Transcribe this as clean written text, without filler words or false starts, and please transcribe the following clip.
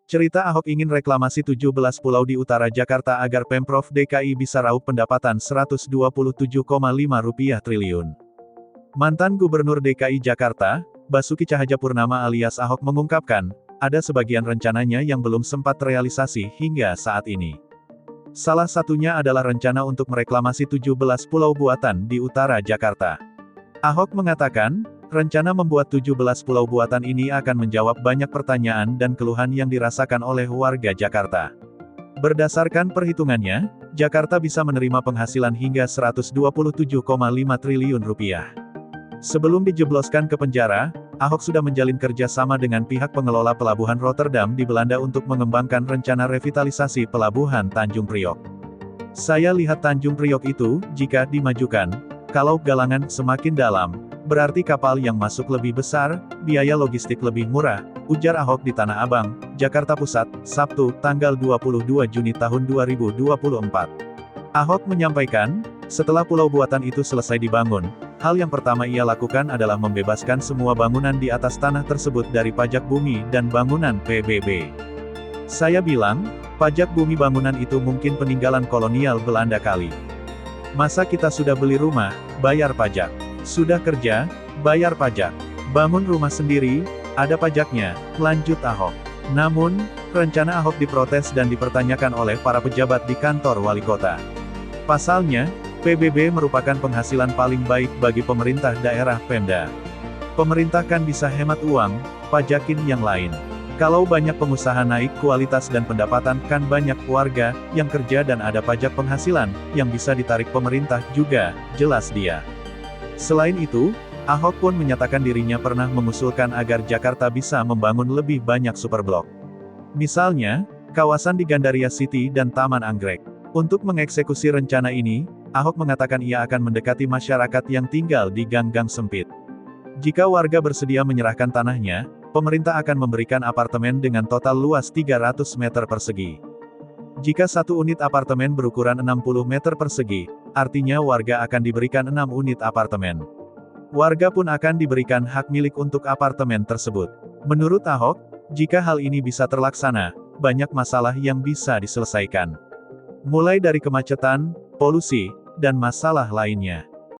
Cerita Ahok ingin reklamasi 17 pulau di utara Jakarta agar Pemprov DKI bisa raup pendapatan Rp127,5 triliun. Mantan Gubernur DKI Jakarta, Basuki Cahayapurnama alias Ahok mengungkapkan, ada sebagian rencananya yang belum sempat terrealisasi hingga saat ini. Salah satunya adalah rencana untuk mereklamasi 17 pulau buatan di utara Jakarta. Ahok mengatakan, rencana membuat 17 pulau buatan ini akan menjawab banyak pertanyaan dan keluhan yang dirasakan oleh warga Jakarta. Berdasarkan perhitungannya, Jakarta bisa menerima penghasilan hingga Rp127,5 triliun. Sebelum dijebloskan ke penjara, Ahok sudah menjalin kerjasama dengan pihak pengelola pelabuhan Rotterdam di Belanda untuk mengembangkan rencana revitalisasi pelabuhan Tanjung Priok. Saya lihat Tanjung Priok itu, jika dimajukan, kalau galangan semakin dalam, berarti kapal yang masuk lebih besar, biaya logistik lebih murah, ujar Ahok di Tanah Abang, Jakarta Pusat, Sabtu, tanggal 22 Juni tahun 2024. Ahok menyampaikan, setelah pulau buatan itu selesai dibangun, hal yang pertama ia lakukan adalah membebaskan semua bangunan di atas tanah tersebut dari pajak bumi dan bangunan PBB. Saya bilang, pajak bumi bangunan itu mungkin peninggalan kolonial Belanda kali. Masa kita sudah beli rumah, bayar pajak. Sudah kerja, bayar pajak. Bangun rumah sendiri, ada pajaknya, lanjut Ahok. Namun, rencana Ahok diprotes dan dipertanyakan oleh para pejabat di kantor wali kota. Pasalnya, PBB merupakan penghasilan paling baik bagi pemerintah daerah Pemda. Pemerintah kan bisa hemat uang, pajakin yang lain. Kalau banyak pengusaha naik kualitas dan pendapatan kan banyak warga yang kerja dan ada pajak penghasilan yang bisa ditarik pemerintah juga, jelas dia. Selain itu, Ahok pun menyatakan dirinya pernah mengusulkan agar Jakarta bisa membangun lebih banyak superblok. Misalnya, kawasan di Gandaria City dan Taman Anggrek. Untuk mengeksekusi rencana ini, Ahok mengatakan ia akan mendekati masyarakat yang tinggal di gang-gang sempit. Jika warga bersedia menyerahkan tanahnya, pemerintah akan memberikan apartemen dengan total luas 300 meter persegi. Jika satu unit apartemen berukuran 60 meter persegi, artinya warga akan diberikan 6 unit apartemen. Warga pun akan diberikan hak milik untuk apartemen tersebut. Menurut Ahok, jika hal ini bisa terlaksana, banyak masalah yang bisa diselesaikan. Mulai dari kemacetan, polusi, dan masalah lainnya.